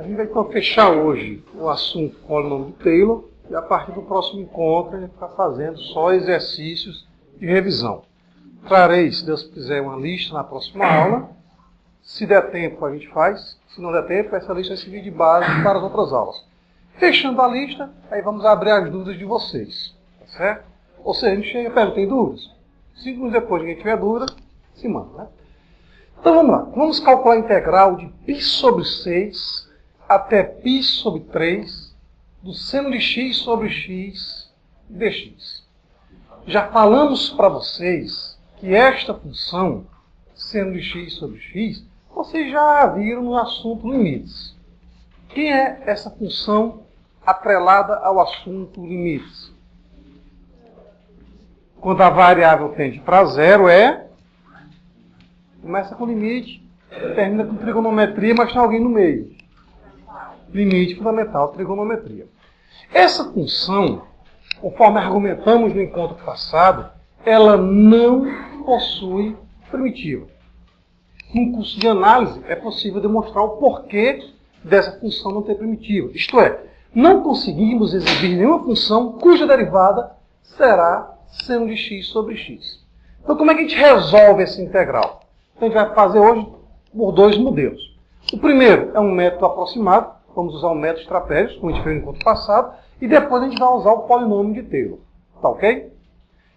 A gente vai então fechar hoje o assunto polinômio de Taylor e a partir do próximo encontro a gente vai ficar fazendo só exercícios de revisão. Trarei, se Deus quiser, uma lista na próxima aula. Se der tempo a gente faz, se não der tempo essa lista vai servir de base para as outras aulas. Fechando a lista, aí vamos abrir as dúvidas de vocês, tá certo? Ou seja, a gente chega e pergunta, tem dúvidas? 5 minutos depois, ninguém tiver dúvida, se manda, né? Então vamos lá. Vamos calcular a integral de π sobre 6 até π sobre 3 do seno de x sobre x dx. Já falamos para vocês que esta função, seno de x sobre x, vocês já viram no assunto limites. Quem é essa função atrelada ao assunto limites? Quando a variável tende para zero começa com limite, termina com trigonometria, mas tem alguém no meio. Limite fundamental, trigonometria. Essa função, conforme argumentamos no encontro passado, ela não possui primitiva. No curso de análise é possível demonstrar o porquê dessa função não ter primitiva. Isto é, não conseguimos exibir nenhuma função cuja derivada será seno de x sobre x. Então como é que a gente resolve essa integral? Então a gente vai fazer hoje por dois modelos. O primeiro é um método aproximado, vamos usar o método de trapézios, como a gente fez no encontro passado, e depois a gente vai usar o polinômio de Taylor. Tá ok?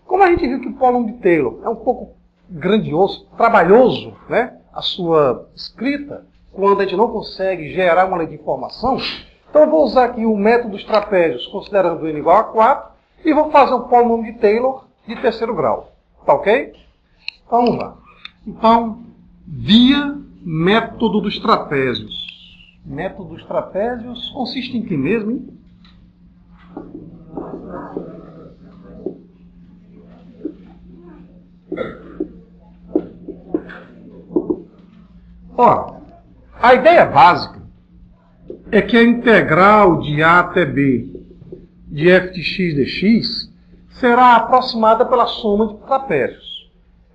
Como a gente viu que o polinômio de Taylor é um pouco grandioso, trabalhoso, né? A sua escrita, quando a gente não consegue gerar uma lei de informação, então eu vou usar aqui o método dos trapézios, considerando n igual a 4, e vou fazer um polinômio de Taylor de terceiro grau. Tá ok? Então vamos lá. Então, via método dos trapézios. Método dos trapézios consiste em que mesmo, hein? Ora, a ideia básica é que a integral de a até b de f de x dx será aproximada pela soma de trapézios.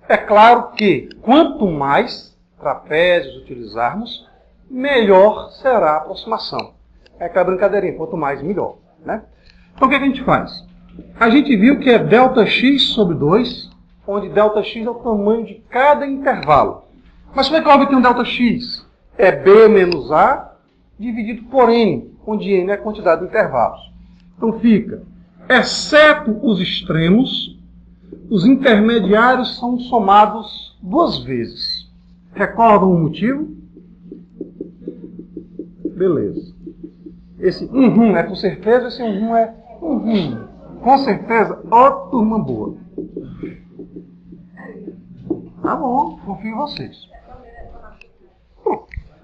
É claro que quanto mais trapézios utilizarmos, melhor será a aproximação. É aquela brincadeirinha, quanto mais, melhor, né? Então o que a gente faz? A gente viu que é ΔX sobre 2, onde ΔX é o tamanho de cada intervalo. Mas como é que eu obtenho ΔX? É B menos A dividido por N, onde N é a quantidade de intervalos. Então fica, exceto os extremos, os intermediários são somados duas vezes. Recordam o motivo? Beleza. Esse é com certeza, esse é com certeza, ó turma boa. Tá bom, confio em vocês.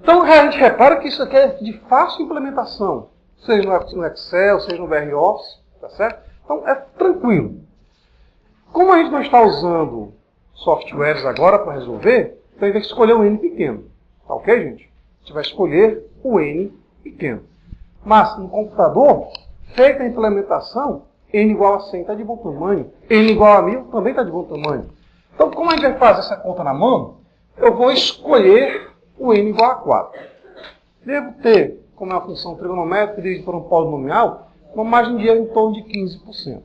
Então a gente repara que isso aqui é de fácil implementação, seja no Excel, seja no VROffice, tá certo? Então é tranquilo. Como a gente não está usando softwares agora para resolver, então a gente vai escolher o N pequeno. Tá ok, gente? A gente vai escolher o N pequeno. Mas no computador, feita a implementação, N igual a 100 está de bom tamanho, N igual a 1000 também está de bom tamanho. Então, como a gente vai fazer essa conta na mão, eu vou escolher o N igual a 4. Devo ter, como é uma função trigonométrica dividida por um polinomial, uma margem de erro em torno de 15%.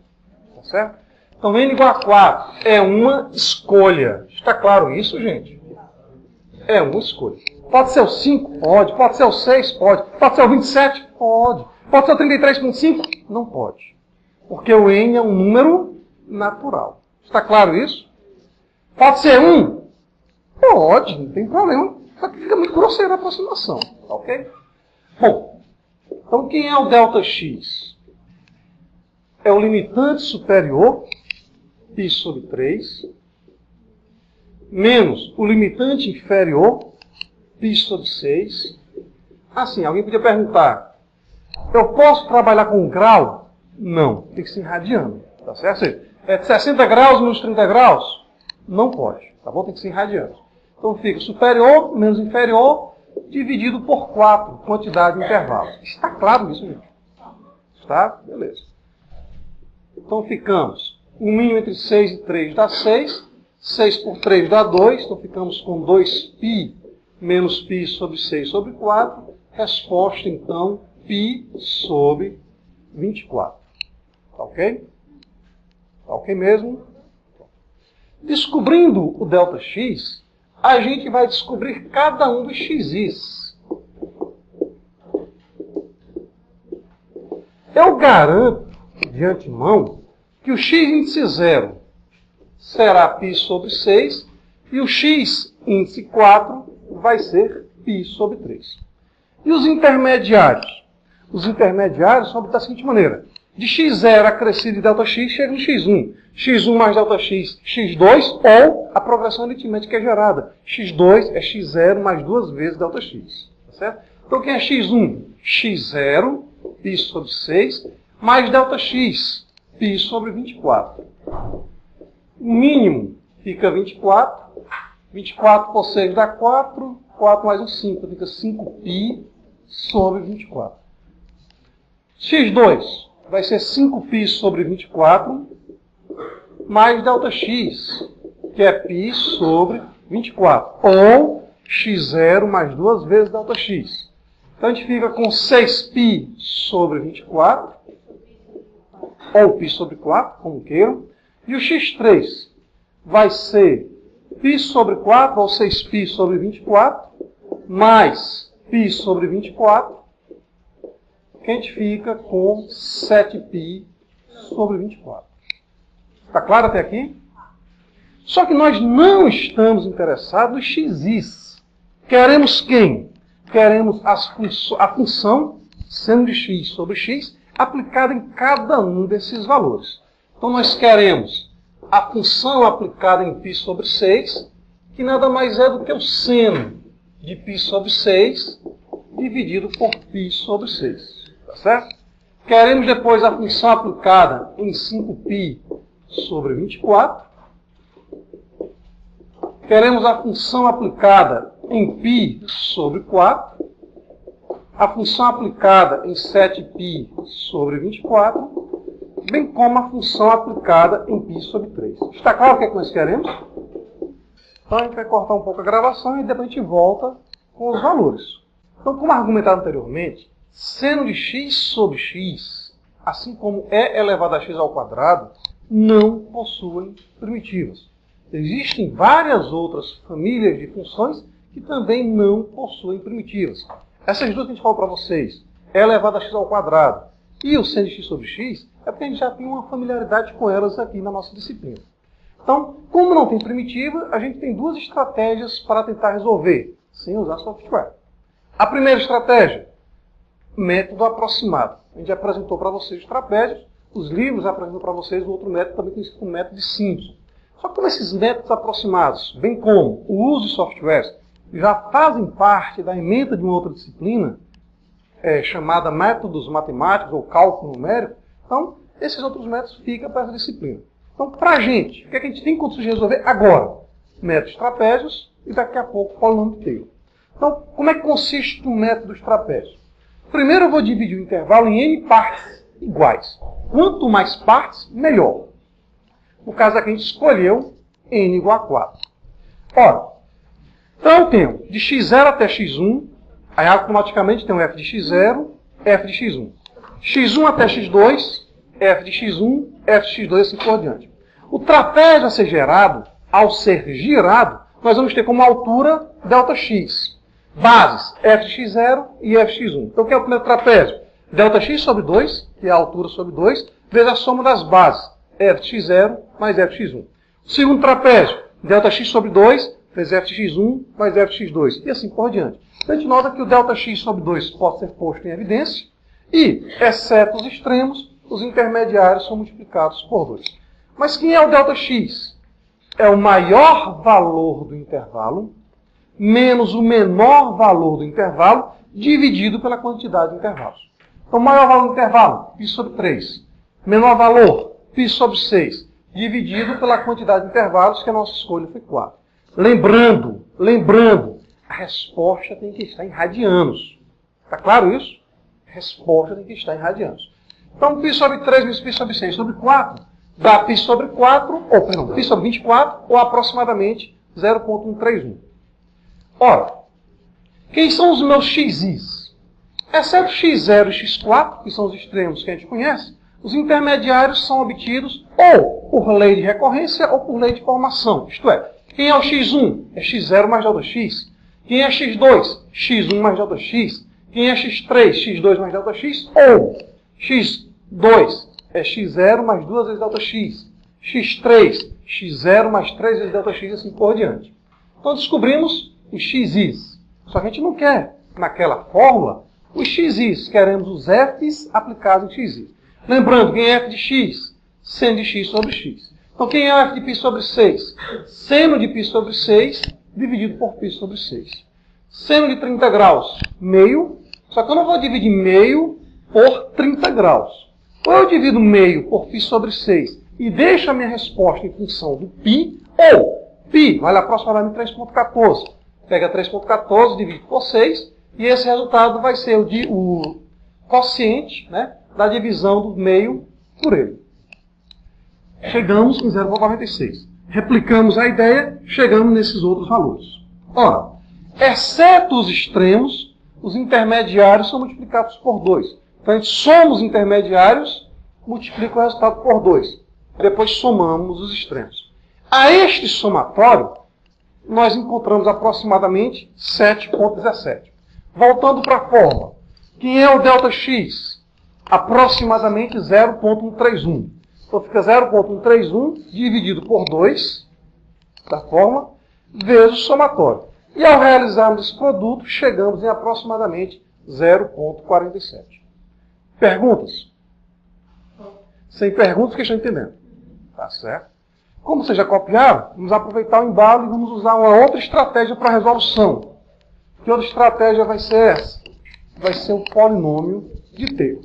Tá certo? Então, N igual a 4 é uma escolha. Está claro isso, gente? É uma escolha. Pode ser o 5? Pode. Pode ser o 6? Pode. Pode ser o 27? Pode. Pode ser o 33,5? Não pode. Porque o N é um número natural. Está claro isso? Pode ser 1? Pode, não tem problema. Só que fica muito grosseira a aproximação. Tá ok? Bom, então quem é o ΔX? É o limitante superior, π sobre 3, menos o limitante inferior, π sobre 6. Assim, alguém podia perguntar, eu posso trabalhar com grau? Não, tem que ser radiano. Tá certo? Ou seja, é de 60 graus menos 30 graus? Não pode, tá bom? Tem que ser radiano. Então fica superior menos inferior dividido por 4, quantidade de intervalos. Está claro isso, gente? Está? Beleza. Então ficamos, o mínimo entre 6 e 3 dá 6, 6 por 3 dá 2, então ficamos com 2π menos π sobre 6 sobre 4, Resposta, então, π sobre 24. Tá ok? Tá ok mesmo? Descobrindo o ΔX, a gente vai descobrir cada um dos xis. Eu garanto, de antemão, que o x índice 0 será π sobre 6 e o x índice 4 vai ser π sobre 3. E os intermediários? Os intermediários são da seguinte maneira. De x0 acrescido de ΔX chega no x1. x1 mais ΔX, x2, ou a progressão aritmética é gerada. x2 é x0 mais 2 vezes ΔX. Tá certo? Então, quem é x1? x0, π sobre 6, mais ΔX, π sobre 24. O mínimo fica 24. 24 por 6 dá 4. 4 mais um 5, fica 5π sobre 24. x2 vai ser 5π sobre 24, mais ΔX, que é π sobre 24. Ou x0 mais 2 vezes ΔX. Então a gente fica com 6π sobre 24, ou π sobre 4, como queiram. E o x3 vai ser π sobre 4, ou 6π sobre 24, mais π sobre 24, que a gente fica com 7π sobre 24. Está claro até aqui? Só que nós não estamos interessados nos xis. Queremos quem? Queremos a função seno de x sobre x aplicada em cada um desses valores. Então nós queremos a função aplicada em π sobre 6, que nada mais é do que o seno de π sobre 6 dividido por π sobre 6. Tá certo? Queremos depois a função aplicada em 5π sobre 24. Queremos a função aplicada em π sobre 4. A função aplicada em 7π sobre 24. Bem como a função aplicada em π sobre 3. Está claro o que é que nós queremos? Então a gente vai cortar um pouco a gravação e depois a gente volta com os valores. Então, como argumentado anteriormente, seno de x sobre x, assim como e elevado a x ao quadrado, não possuem primitivas. Existem várias outras famílias de funções que também não possuem primitivas. Essas duas que a gente falou para vocês, e elevado a x ao quadrado e o seno de x sobre x, é porque a gente já tem uma familiaridade com elas aqui na nossa disciplina. Então, como não tem primitiva, a gente tem duas estratégias para tentar resolver, sem usar software. A primeira estratégia, método aproximado. A gente apresentou para vocês os trapézios, os livros apresentam para vocês o outro método, também conhecido como método de Simpson. Só que como esses métodos aproximados, bem como o uso de softwares, já fazem parte da ementa de uma outra disciplina, chamada métodos matemáticos ou cálculo numérico, então esses outros métodos ficam para essa disciplina. Então, para a gente, o que a gente tem condições de resolver agora? Métodos trapézios e daqui a pouco polinômio de Taylor. Então, como é que consiste o método dos trapézios? Primeiro eu vou dividir o intervalo em n partes iguais. Quanto mais partes, melhor. No caso aqui a gente escolheu n igual a 4. Ora, então eu tenho de x0 até x1, aí automaticamente tem um f de x0, f de x1. x1 até x2, f de x1, f de x2 e assim por diante. O trapézio a ser gerado, ao ser girado, nós vamos ter como altura ΔX. Bases, f de x0 e f de x1. Então o que é o primeiro trapézio? Δx sobre 2, que é a altura sobre 2, vezes a soma das bases, f de x0 mais f de x1. O segundo trapézio, Δx sobre 2, vezes f de x1 mais f de x2, e assim por diante. Então a gente nota que o Δx sobre 2 pode ser posto em evidência, e, exceto os extremos, os intermediários são multiplicados por 2. Mas quem é o Δx? É o maior valor do intervalo, menos o menor valor do intervalo, dividido pela quantidade de intervalos. Então, o maior valor do intervalo, π sobre 3. Menor valor, π sobre 6. Dividido pela quantidade de intervalos, que a nossa escolha foi 4. Lembrando, a resposta tem que estar em radianos. Está claro isso? A resposta tem que estar em radianos. Então, π sobre 3 vezes π sobre 6 sobre 4, dá π sobre 4, π sobre 24, ou aproximadamente 0,131. Ora, quem são os meus xis? Exceto x0 e x4, que são os extremos que a gente conhece, os intermediários são obtidos ou por lei de recorrência ou por lei de formação. Isto é, quem é o x1? É x0 mais Δx. Quem é x2? x1 mais Δx. Quem é x3? x2 mais Δx. Ou x2 é x0 mais 2 vezes Δx. x3, x0 mais 3 vezes Δx e assim por diante. Então descobrimos os xis. Só que a gente não quer, naquela fórmula, os xis. Queremos os f's aplicados em xis. Lembrando, quem é f de x? Seno de x sobre x. Então, quem é o f de π sobre 6? Seno de π sobre 6 dividido por π sobre 6. Seno de 30 graus, meio. Só que eu não vou dividir meio por 30 graus. Ou eu divido meio por π sobre 6 e deixo a minha resposta em função do π, ou π vale aproximadamente 3,14. Pega 3,14, divide por 6, e esse resultado vai ser o quociente, né, da divisão do meio por ele. Chegamos em 0,46. Replicamos a ideia, chegamos nesses outros valores. Ora, exceto os extremos, os intermediários são multiplicados por 2. Então, a gente soma os intermediários, multiplica o resultado por 2. Depois somamos os extremos. A este somatório, nós encontramos aproximadamente 7,17. Voltando para a fórmula. Quem é o ΔX? Aproximadamente 0,131. Então fica 0,131 dividido por 2 da fórmula, vezes o somatório. E ao realizarmos esse produto, chegamos em aproximadamente 0,47. Perguntas? Sem perguntas, que estão entendendo. Tá certo? Como vocês já copiaram, vamos aproveitar o embalo e vamos usar uma outra estratégia para a resolução. Que outra estratégia vai ser essa? Vai ser o polinômio de Taylor.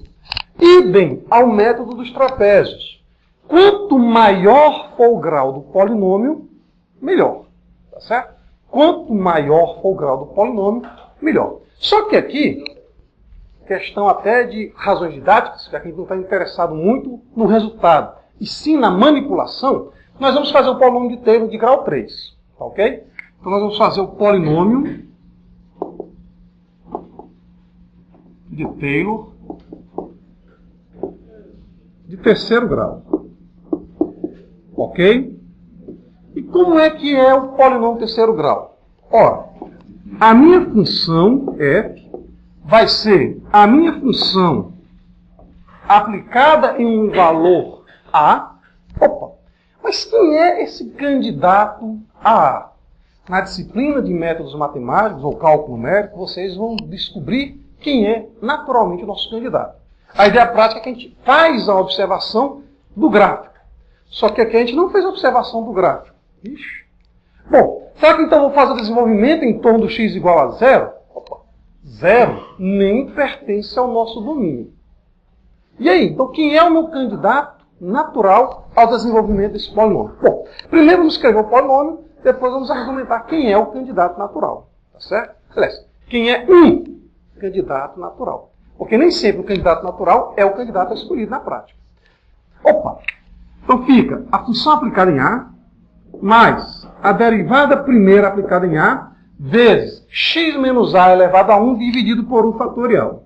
Idem ao método dos trapézios. Quanto maior for o grau do polinômio, melhor. Tá certo? Quanto maior for o grau do polinômio, melhor. Só que aqui, questão até de razões didáticas, já que a gente não está interessado muito no resultado, e sim na manipulação, nós vamos fazer o polinômio de Taylor de grau 3. Tá ok? Então nós vamos fazer o polinômio de Taylor de terceiro grau. Ok? E como é que é o polinômio de terceiro grau? Ora, a minha função f vai ser a minha função aplicada em um valor A. Opa! Mas quem é esse candidato a A? Na disciplina de métodos matemáticos ou cálculo numérico, vocês vão descobrir quem é naturalmente o nosso candidato. A ideia prática é que a gente faz a observação do gráfico. Só que aqui a gente não fez a observação do gráfico. Ixi. Bom, será que então eu vou fazer o desenvolvimento em torno do x igual a 0? Opa, 0 nem pertence ao nosso domínio. E aí, então quem é o meu candidato natural ao desenvolvimento desse polinômio? Bom, primeiro vamos escrever o polinômio, depois vamos argumentar quem é o candidato natural. Tá certo? Aliás, quem é um candidato natural. Porque nem sempre o candidato natural é o candidato escolhido na prática. Opa! Então fica a função aplicada em A, mais a derivada primeira aplicada em A, vezes x menos A elevado a 1 dividido por 1 fatorial.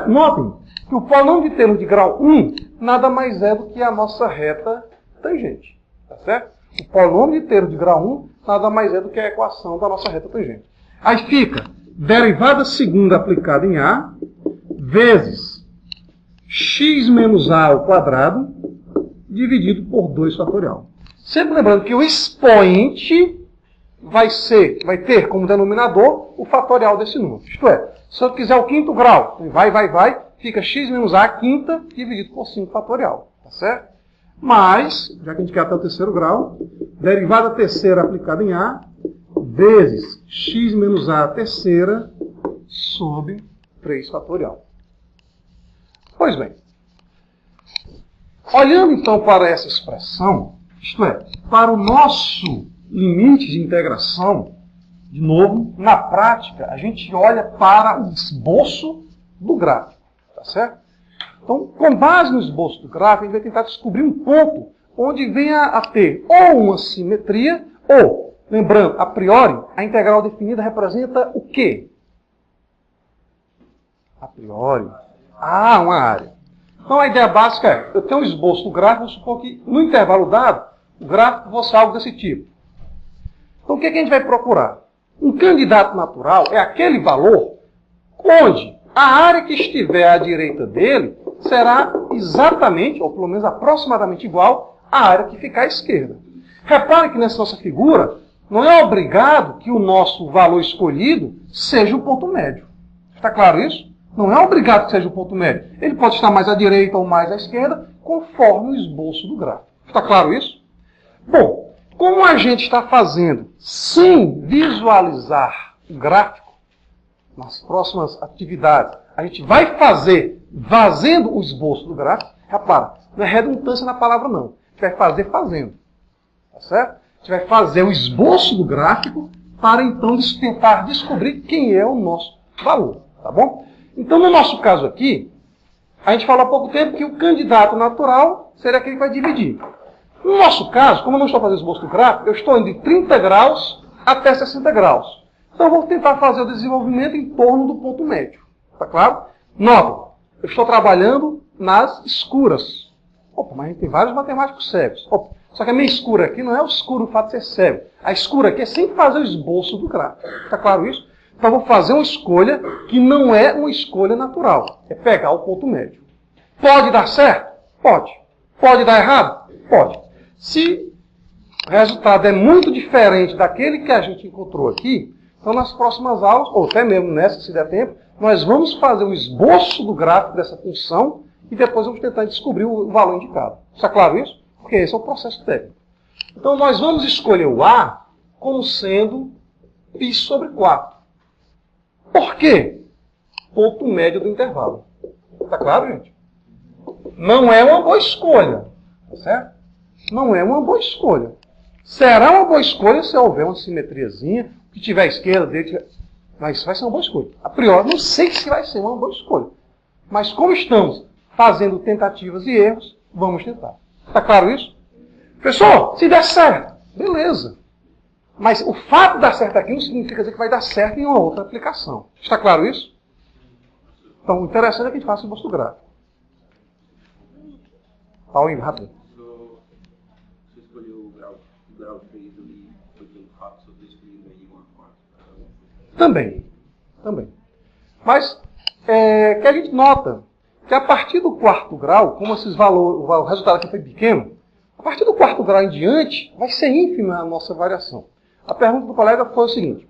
Notem que o polinômio de Taylor de grau 1 nada mais é do que a nossa reta tangente. Tá certo? O polinômio de Taylor de grau 1 nada mais é do que a equação da nossa reta tangente. Aí fica derivada segunda aplicada em A, vezes x menos A ao quadrado, dividido por 2 fatorial. Sempre lembrando que o expoente vai ter como denominador o fatorial desse número. Isto é, se eu quiser o quinto grau, vai, fica x menos A quinta dividido por 5 fatorial. Tá certo? Mas, já que a gente quer até o terceiro grau, derivada terceira aplicada em A, vezes x menos A terceira sobre 3 fatorial. Pois bem, olhando então para essa expressão, isto é, para o nosso limite de integração, de novo, na prática, a gente olha para o esboço do gráfico. Tá certo? Então, com base no esboço do gráfico, a gente vai tentar descobrir um ponto onde venha a ter ou uma simetria, ou, lembrando, a priori, a integral definida representa o quê? A priori. Ah, uma área. Então a ideia básica é, eu tenho um esboço do gráfico, vamos supor que no intervalo dado, o gráfico fosse algo desse tipo. Então o que a gente vai procurar? Um candidato natural é aquele valor onde a área que estiver à direita dele será exatamente, ou pelo menos aproximadamente igual, à área que ficar à esquerda. Repare que nessa nossa figura, não é obrigado que o nosso valor escolhido seja o ponto médio. Está claro isso? Não é obrigado que seja o ponto médio. Ele pode estar mais à direita ou mais à esquerda, conforme o esboço do gráfico. Está claro isso? Bom, como a gente está fazendo sem visualizar o gráfico, nas próximas atividades, a gente vai fazer fazendo o esboço do gráfico. Repara, não é redundância na palavra não. A gente vai fazer fazendo. Tá certo? A gente vai fazer o esboço do gráfico para então tentar descobrir quem é o nosso valor. Tá bom? Então, no nosso caso aqui, a gente falou há pouco tempo que o candidato natural seria aquele que vai dividir. No nosso caso, como eu não estou fazendo esboço do gráfico, eu estou indo de 30 graus até 60 graus. Então, eu vou tentar fazer o desenvolvimento em torno do ponto médio. Está claro? Nota, eu estou trabalhando nas escuras. Opa, mas a gente tem vários matemáticos cegos. Opa, só que a minha escura aqui não é o escuro o fato de ser cego. A escura aqui é sem fazer o esboço do gráfico. Está claro isso? Então, eu vou fazer uma escolha que não é uma escolha natural. É pegar o ponto médio. Pode dar certo? Pode. Pode dar errado? Pode. Se o resultado é muito diferente daquele que a gente encontrou aqui, então nas próximas aulas, ou até mesmo nessa, se der tempo, nós vamos fazer o esboço do gráfico dessa função e depois vamos tentar descobrir o valor indicado. Está claro isso? Porque esse é o processo técnico. Então nós vamos escolher o A como sendo π sobre 4. Por quê? Ponto médio do intervalo. Está claro, gente? Não é uma boa escolha. Tá certo? Não é uma boa escolha. Será uma boa escolha se houver uma simetriazinha, que tiver à esquerda dele, tiver... mas vai ser uma boa escolha. A priori, não sei se vai ser uma boa escolha. Mas como estamos fazendo tentativas e erros, vamos tentar. Está claro isso? Professor, se der certo, beleza. Mas o fato de dar certo aqui não significa dizer que vai dar certo em uma outra aplicação. Está claro isso? Então, o interessante é que a gente faça o esboço gráfico. Paulinho, rápido. Você escolheu o grau 3 ali, foi pelo fato de você ter escolhido aí uma 4. Também. Mas, que a gente nota que a partir do quarto grau, como esses valores, o resultado aqui foi pequeno, a partir do quarto grau em diante, vai ser ínfima a nossa variação. A pergunta do colega foi o seguinte: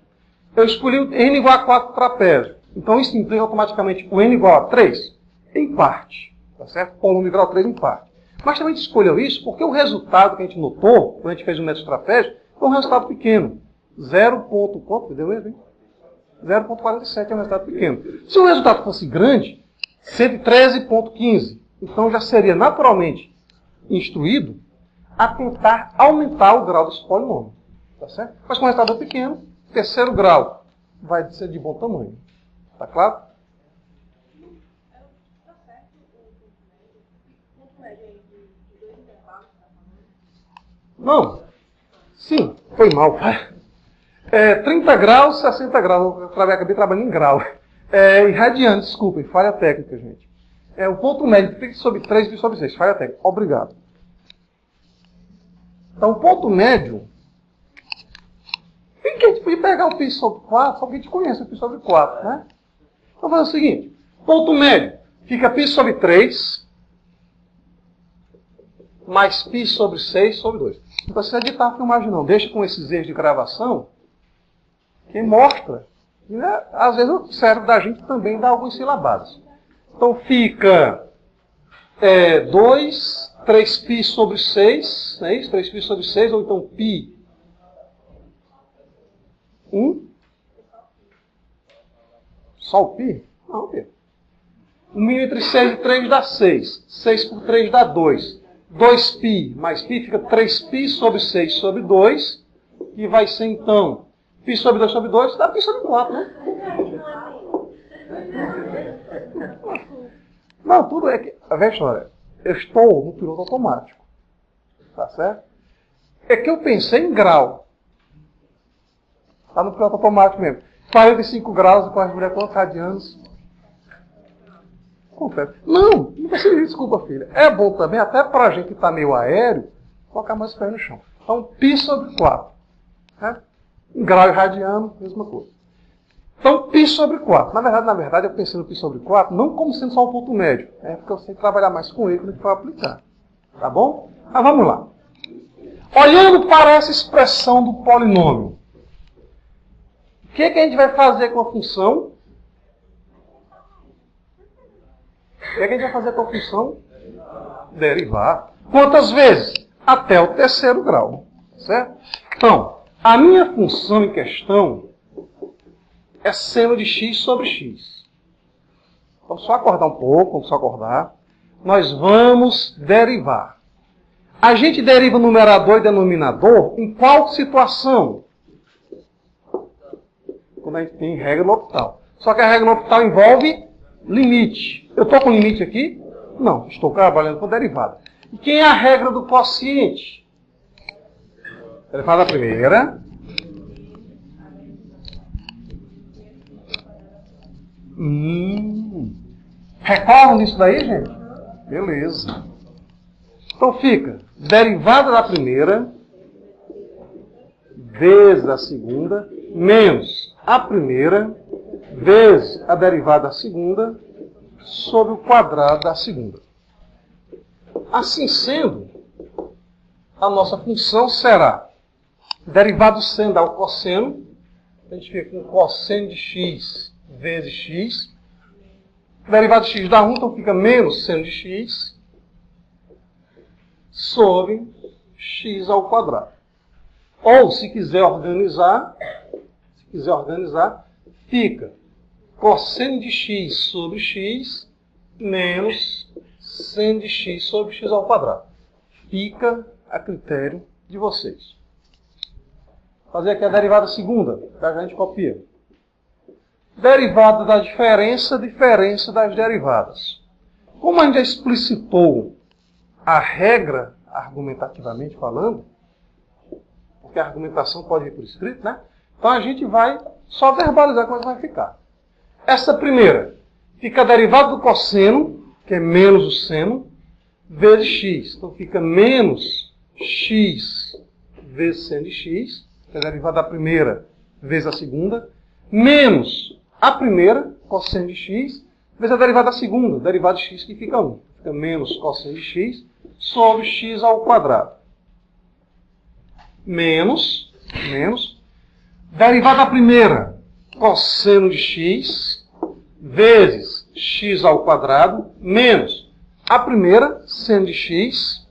eu escolhi o n igual a 4 trapézio. Então isso implica automaticamente o n igual a 3? Em parte. Tá certo? Polônio grau 3 em parte. Mas também a gente escolheu isso porque o resultado que a gente notou, quando a gente fez o método trapézio, foi um resultado pequeno. 0,47 é um resultado pequeno. Se o resultado fosse grande, 113,15, então já seria naturalmente instruído a tentar aumentar o grau desse polinômio. Tá certo? Mas com o resultado pequeno, terceiro grau vai ser de bom tamanho. Tá claro? Não. Sim, foi mal. 30 graus, 60 graus. Eu acabei trabalhando em grau. Em radianos, desculpem, falha técnica, gente. O ponto médio, π sobre 3, π sobre 6, falha técnica. Obrigado. Então, o ponto médio... que a gente podia pegar o π sobre 4, só que a gente conhece o π sobre 4, né? Então, vamos fazer o seguinte. Ponto médio fica π sobre 3 mais π sobre 6 sobre 2. Não precisa editar a filmagem, não. Deixa com esses erros de gravação que mostra. Né? Às vezes o cérebro da gente também dá alguns silabados. Então fica 2, 3π sobre 6, não é isso? 3π sobre 6, ou então π 1. Só o π? Não, π. 1 mínimo entre 6 e 3 dá 6. 6 por 3 dá 2. 2π mais π fica 3π sobre 6 sobre 2. E vai ser então π sobre 2 sobre 2 dá π sobre 4, né? Não, tudo é que... A velha história. Eu estou no piloto automático. Tá certo? É que eu pensei em grau. Está no piloto automático mesmo. 45 graus com as mulheres quantos radianos? Acontece. Não precisa, desculpa, filha. É bom também, até para a gente que está meio aéreo, colocar mais os pés no chão. Então, π sobre 4. Né? Em grau irradiano, mesma coisa. Então, π sobre 4. Na verdade, eu pensei no π sobre 4 não como sendo só um ponto médio. É porque eu sei trabalhar mais com ele quando a gente for aplicar. Tá bom? Mas vamos lá. Olhando para essa expressão do polinômio, o que a gente vai fazer com a função? O que a gente vai fazer com a função? Derivar. Quantas vezes? Até o terceiro grau. Certo? Então, a minha função em questão é seno de x sobre x. Vamos só acordar um pouco, vamos só acordar. Nós vamos derivar. A gente deriva numerador e denominador em qual situação? Quando a gente tem regra no L'Hopital. Só que a regra no L'Hopital envolve limite. Eu estou com limite aqui? Não, estou trabalhando com derivada. E quem é a regra do quociente? Derivada primeira. Recordam disso daí, gente? Beleza. Então fica derivada da primeira vezes a segunda menos a primeira vezes a derivada da segunda sobre o quadrado da segunda. Assim sendo, a nossa função será derivado seno dá o cosseno. A gente fica com cosseno de x vezes x. Derivado de x dá 1, então fica menos seno de x sobre x ao quadrado. Ou, se quiser organizar, fica cosseno de x sobre x menos seno de x sobre x ao quadrado. Fica a critério de vocês. Vou fazer aqui a derivada segunda, que a gente copia. Derivada da diferença das derivadas. Como a gente já explicitou a regra, argumentativamente falando, porque a argumentação pode vir por escrito, né? Então a gente vai só verbalizar como é que vai ficar. Essa primeira fica a derivada do cosseno, que é menos o seno, vezes x. Então fica menos x vezes seno de x, que é a derivada da primeira vezes a segunda, menos a primeira, cosseno de x, vezes a derivada da segunda, derivada de x, que fica 1. Fica menos cosseno de x sobre x ao quadrado. Menos, derivada da primeira, cosseno de x, vezes x ao quadrado, menos a primeira, seno de x,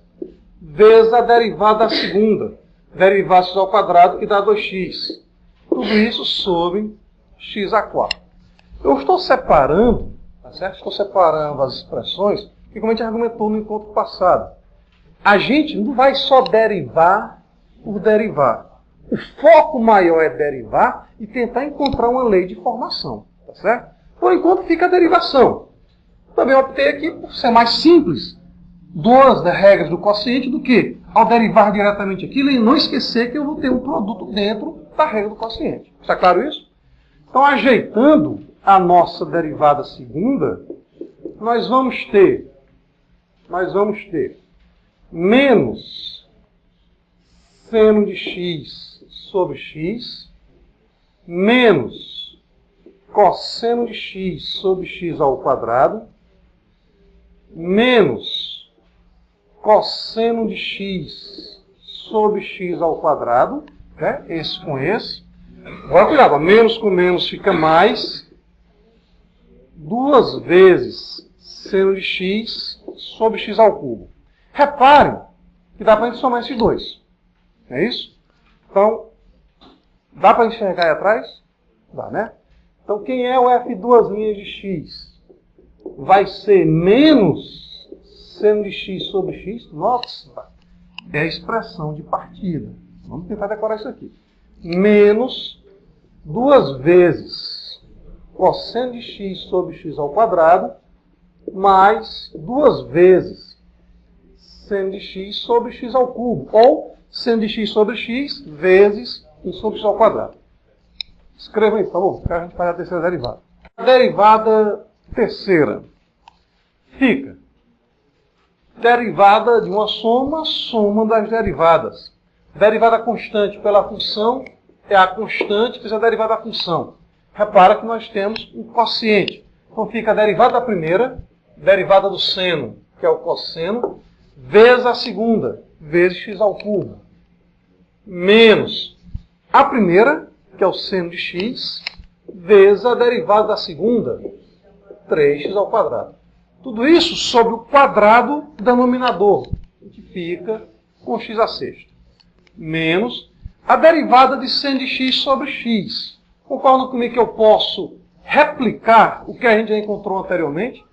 vezes a derivada da segunda, derivada de x ao quadrado, que dá 2x. Tudo isso sobre x a 4. Eu estou separando, tá certo? Estou separando as expressões, que como a gente argumentou no encontro passado. A gente não vai só derivar por derivar. O foco maior é derivar e tentar encontrar uma lei de formação, tá certo? Por enquanto fica a derivação. Também optei aqui por ser mais simples, duas regras do quociente do que ao derivar diretamente aquilo e não esquecer que eu vou ter um produto dentro da regra do quociente. Está claro isso? Então, ajeitando a nossa derivada segunda, nós vamos ter menos seno de x sobre x, menos cosseno de x sobre x ao quadrado, menos cosseno de x sobre x ao quadrado, né? Esse com esse. Agora, cuidado, menos com menos fica mais, 2 vezes seno de x sobre x ao cubo. Reparem que dá para a gente somar esses dois. É isso? Então, dá para enxergar aí atrás? Dá, né? Então, quem é o f duas linhas de x? Vai ser menos seno de x sobre x. Nossa, é a expressão de partida. Vamos tentar decorar isso aqui. Menos 2 vezes cosseno de x sobre x ao quadrado, mais 2 vezes seno de x sobre x ao cubo, ou seno de x sobre x vezes 1 sobre x ao quadrado. Escreva aí, por favor, que a gente faz a terceira derivada. A derivada terceira. Fica derivada de uma soma, soma das derivadas. Derivada constante pela função é a constante vezes a derivada da função. Repara que nós temos um quociente. Então fica a derivada da primeira, derivada do seno, que é o cosseno, vezes a segunda, vezes x ao cubo, menos a primeira, que é o seno de x, vezes a derivada da segunda, 3x ao quadrado. Tudo isso sobre o quadrado denominador, que fica com x à sexta. Menos a derivada de seno de x sobre x. Concordam comigo que eu posso replicar o que a gente já encontrou anteriormente?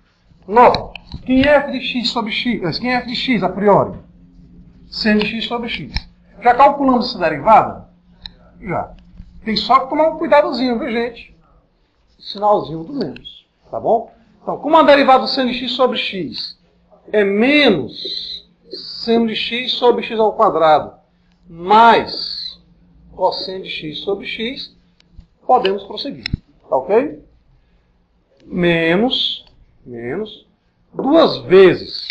Nota, quem é f de x sobre x? Quem é f de x a priori? Seno de x sobre x. Já calculamos essa derivada? Já. Tem só que tomar um cuidadozinho, viu, gente? Sinalzinho do menos. Tá bom? Então, como a derivada do seno de x sobre x é menos seno de x sobre x ao quadrado mais cosseno de x sobre x, podemos prosseguir. Tá ok? Menos, duas vezes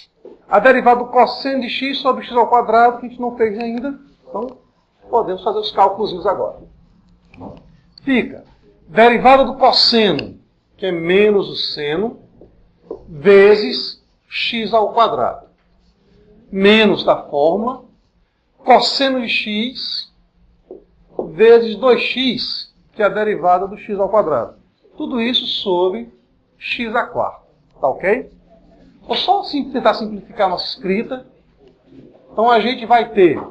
a derivada do cosseno de x sobre x ao quadrado, que a gente não fez ainda. Então, podemos fazer os cálculos agora. Fica derivada do cosseno, que é menos o seno, vezes x ao quadrado. Menos da fórmula, cosseno de x, vezes 2x, que é a derivada do x ao quadrado. Tudo isso sobre x à quarta. Tá ok? Vou só tentar simplificar a nossa escrita. Então a gente vai ter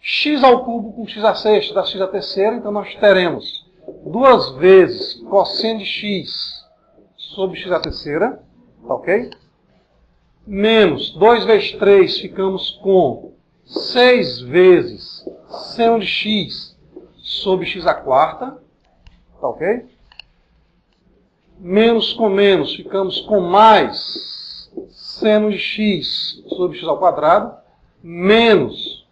x ao cubo com x à sexta, dá x à terceira. Então nós teremos duas vezes cosseno de x sobre x à terceira. Tá ok? Menos 2 vezes 3, ficamos com 6 vezes seno de x sobre x à quarta. Tá ok? Menos com menos, ficamos com mais seno de x sobre x ao quadrado, menos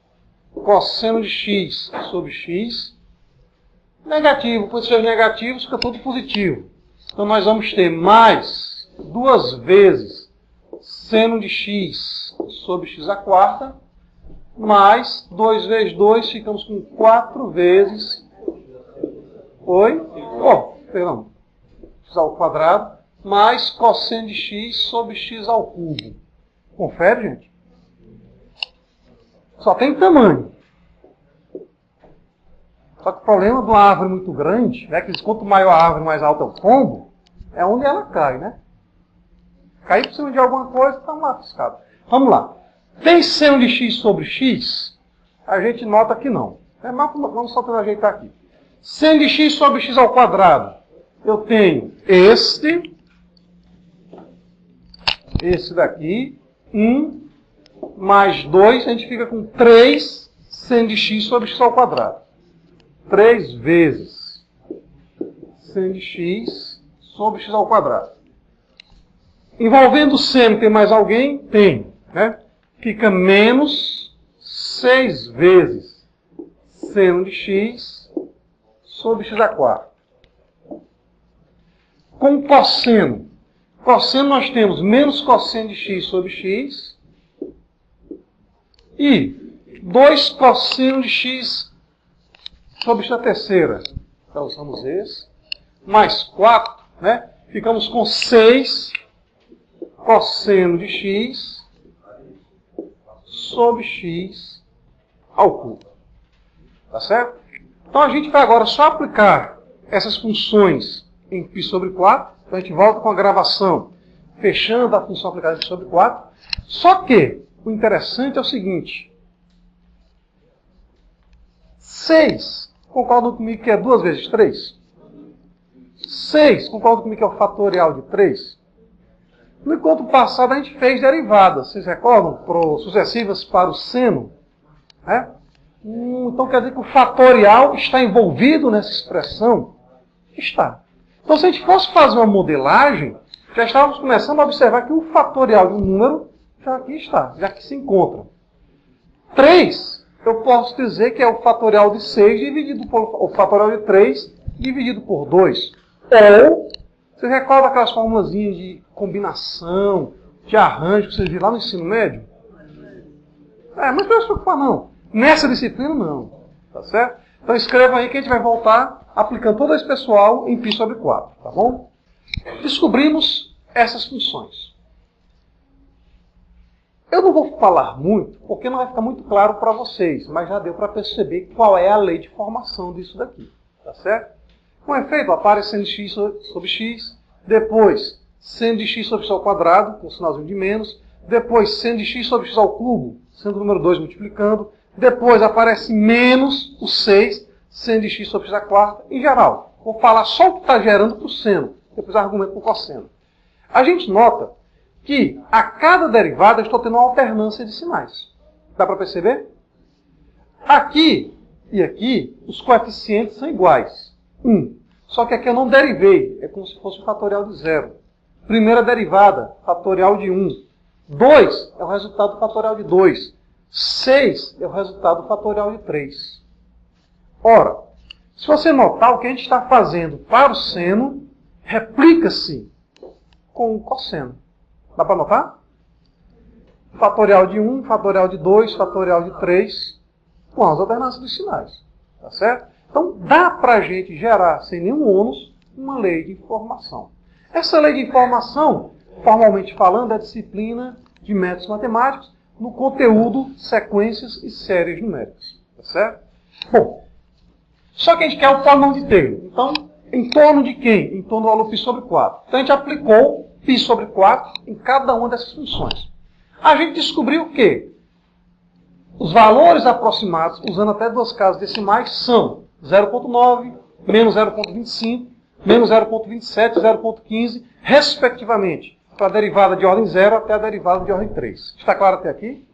cosseno de x sobre x. Negativo, por ser negativo, fica tudo positivo. Então nós vamos ter mais duas vezes seno de x sobre x à quarta, mais 2 vezes 2, ficamos com 4 vezes... Oi? Perdão. X ao quadrado, mais cosseno de x sobre x ao cubo. Confere, gente? Só tem tamanho. Só que o problema de uma árvore muito grande, né, que quanto maior a árvore, mais alto é o pombo, é onde ela cai, né? Cair por cima de alguma coisa, está lá piscado. Vamos lá. Tem seno de x sobre x? A gente nota que não. Mas vamos só tentar ajeitar aqui. Seno de x sobre x ao quadrado. Eu tenho este daqui, 1, mais 2, a gente fica com 3 seno de x sobre x ao quadrado. 3 vezes seno de x sobre x ao quadrado. Envolvendo o seno, tem mais alguém? Tem. Né? Fica menos 6 vezes seno de x sobre x à quarta. Com cosseno. Cosseno nós temos menos cosseno de x sobre x e 2 cosseno de x sobre x à terceira. Então usamos esse. Mais 4, né? Ficamos com 6 cosseno de x sobre x ao cubo. Tá certo? Então a gente vai agora só aplicar essas funções em π sobre 4. Então a gente volta com a gravação, fechando a função aplicada em π sobre 4. Só que o interessante é o seguinte. 6, concordam comigo que é 2 vezes 3? 6, concordam comigo que é o fatorial de 3? No encontro passado a gente fez derivadas. Vocês recordam? Sucessivas para o seno. Né? Então quer dizer que o fatorial está envolvido nessa expressão? Está. Então se a gente fosse fazer uma modelagem, já estávamos começando a observar que o fatorial de um número já aqui está, já que se encontra. 3, eu posso dizer que é o fatorial de 6 dividido por o fatorial de 3 dividido por 2. Ou, você recorda aquelas formulazinhas de combinação, de arranjo que vocês viram lá no ensino médio? Mas não vai se preocupar não. Nessa disciplina não. Tá certo? Então escreva aí que a gente vai voltar aplicando todo esse pessoal em π sobre 4. Tá bom? Descobrimos essas funções. Eu não vou falar muito, porque não vai ficar muito claro para vocês, mas já deu para perceber qual é a lei de formação disso daqui. Tá certo? Com efeito, aparece seno de x sobre x, depois seno de x sobre x ao quadrado, com o sinalzinho de menos, depois seno de x sobre x ao cubo, sendo o número 2 multiplicando, depois aparece menos o 6, seno de x sobre x à quarta. Em geral, vou falar só o que está gerando para o seno, depois argumento para o cosseno. A gente nota que a cada derivada eu estou tendo uma alternância de sinais. Dá para perceber? Aqui e aqui, os coeficientes são iguais. 1. Só que aqui eu não derivei. É como se fosse o fatorial de 0. Primeira derivada, fatorial de 1. 2 é o resultado do fatorial de 2. 6 é o resultado do fatorial de 3. Ora, se você notar, o que a gente está fazendo para o seno, replica-se com o cosseno. Dá para notar? Fatorial de 1, fatorial de 2, fatorial de 3, com as alternâncias dos sinais. Tá certo? Então, dá para a gente gerar, sem nenhum ônus, uma lei de informação. Essa lei de informação, formalmente falando, é a disciplina de métodos matemáticos no conteúdo sequências e séries numéricas. Tá certo? Bom, só que a gente quer o polinômio de Taylor. Então, em torno de quem? Em torno do valor π sobre 4. Então, a gente aplicou π sobre 4 em cada uma dessas funções. A gente descobriu que os valores aproximados, usando até duas casas decimais, são 0,9, menos 0,25, menos 0,27 e 0,15, respectivamente, para a derivada de ordem 0 até a derivada de ordem 3. Está claro até aqui?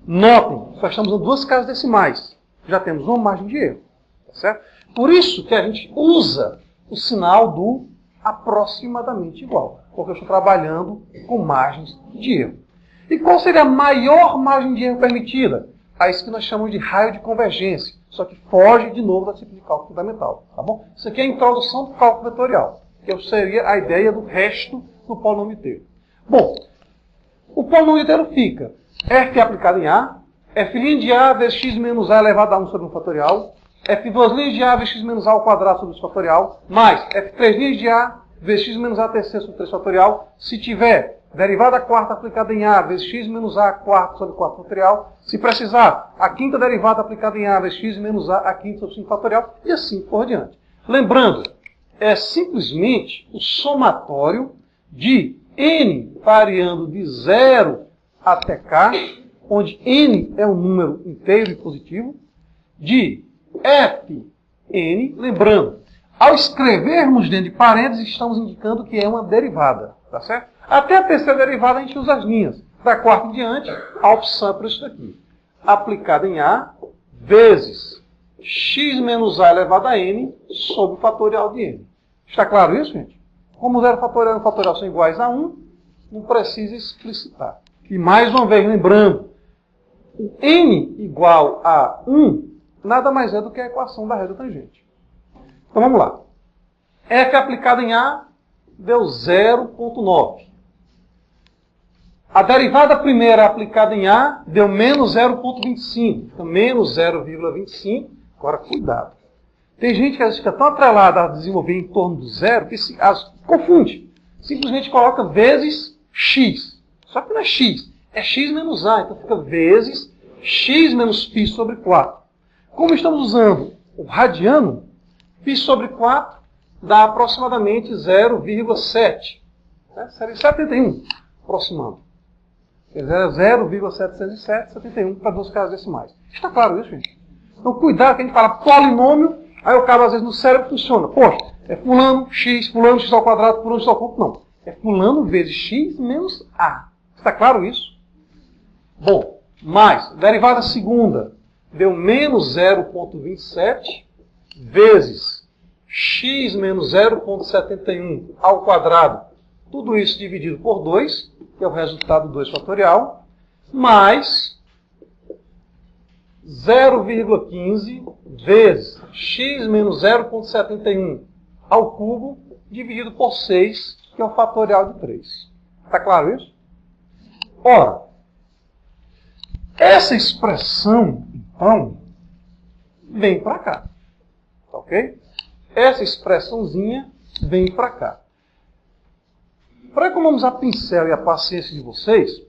Notem, nós estamos usando duas casas decimais. Já temos uma margem de erro. Tá certo? Por isso que a gente usa o sinal do aproximadamente igual, porque eu estou trabalhando com margens de erro. E qual seria a maior margem de erro permitida? A isso que nós chamamos de raio de convergência, só que foge de novo da disciplina de cálculo fundamental. Tá bom? Isso aqui é a introdução do cálculo vetorial, que seria a ideia do resto do polinômio inteiro. Bom, o polinômio inteiro fica f aplicado em A, f' de A vezes x menos A elevado a 1 sobre 1 fatorial, f2' de A vezes x menos A ao quadrado sobre 1 fatorial, mais f3' de A vezes x menos A terceiro sobre 3 fatorial, se tiver derivada quarta aplicada em A vezes x menos A quarto sobre 4 fatorial, se precisar, a quinta derivada aplicada em A vezes x menos A quinto sobre 5 fatorial, e assim por diante. Lembrando, é simplesmente o somatório de n variando de 0 até k, onde n é um número inteiro e positivo, de fn, lembrando, ao escrevermos dentro de parênteses, estamos indicando que é uma derivada, tá certo? Até a terceira derivada a gente usa as linhas. Da quarta em diante, a opção é por isso daqui. Aplicada em A, vezes x menos A elevado a n, sobre o fatorial de n. Está claro isso, gente? Como 0 fatorial e 1 fatorial são iguais a 1, não precisa explicitar. E mais uma vez, lembrando, o n igual a 1 nada mais é do que a equação da reta tangente. Então vamos lá. F aplicada em A deu 0,9. A derivada primeira aplicada em A deu menos 0,25. Então, menos 0,25. Agora, cuidado. Tem gente que fica tão atrelada a desenvolver em torno do zero que se confunde. Simplesmente coloca vezes x. Só que não é x. É x menos A. Então, fica vezes x menos π sobre 4. Como estamos usando o radiano, π sobre 4 dá aproximadamente 0,7. Seria 71, aproximando. 0,707, 71 para duas casas decimais. Está claro isso, gente? Então, cuidado que a gente fala polinômio, aí o cara às vezes no cérebro funciona. Poxa, é fulano x ao quadrado, fulano x ao cubo. Não. É fulano vezes x menos A. Está claro isso? Bom, mais, derivada segunda deu menos 0,27 vezes x menos 0,71 ao quadrado. Tudo isso dividido por 2, que é o resultado do 2 fatorial, mais 0,15 vezes x menos 0,71 ao cubo, dividido por 6, que é o fatorial de 3. Está claro isso? Ora, essa expressão, então, vem para cá. Tá ok? Essa expressãozinha vem para cá. Para economizar a pincel e a paciência de vocês,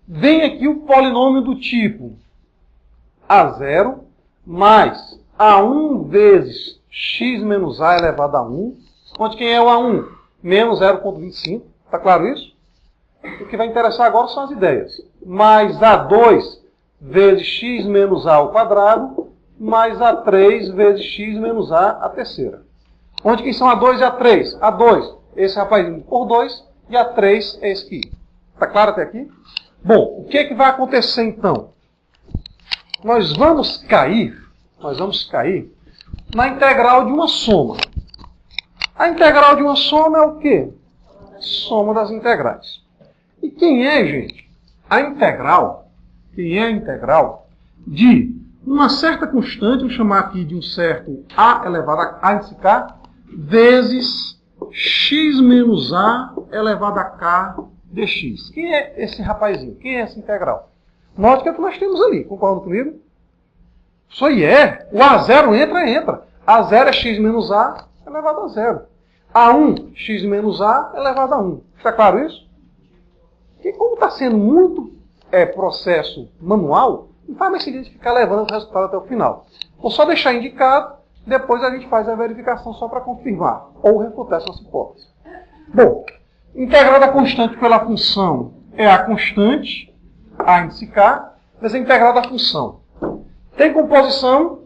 vem aqui o polinômio do tipo A0 mais A1 vezes x menos A elevado a 1, onde quem é o A1? Menos 0,25. Está claro isso? O que vai interessar agora são as ideias. Mais A2 vezes x menos A ao quadrado, mais A3 vezes x menos A à terceira. Onde quem são A2 e A3? A2, esse rapazinho por 2, e A3 é esse aqui. Está claro até aqui? Bom, o que é que vai acontecer então? Nós vamos cair na integral de uma soma. A integral de uma soma é o quê? Soma das integrais. E quem é, gente? A integral de uma certa constante, vou chamar aqui de um certo A elevado a índice K, vezes x menos A elevado a K dx. Quem é esse rapazinho? Quem é essa integral? Note que é o que nós temos ali. Concordam comigo? Isso aí é. O A0 entra. A0 é x menos A elevado a 0. A1, x menos A elevado a 1. Está claro isso? E como está sendo muito processo manual, não faz mais sentido ficar levando o resultado até o final. Vou só deixar indicado, depois a gente faz a verificação só para confirmar ou refutar essas hipóteses. Bom, integral da constante pela função é a constante, a índice K, vezes a integral da função. Tem composição?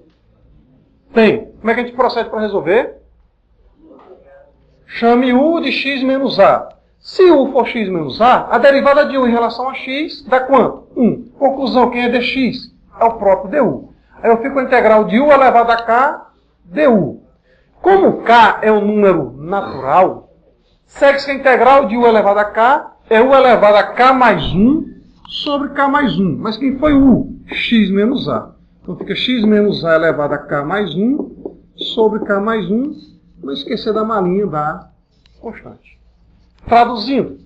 Tem. Como é que a gente procede para resolver? Chame U de x menos A. Se U for x menos A, a derivada de U em relação a x dá quanto? 1. Conclusão, quem é dx? É o próprio du. Aí eu fico com a integral de U elevado a K du. Como K é um número natural, segue-se que a integral de U elevado a K é U elevado a K mais 1 sobre K mais 1. Mas quem foi U? X menos A. Então fica x menos A elevado a K mais 1 sobre K mais 1. Não esquecer da malinha da constante. Traduzindo,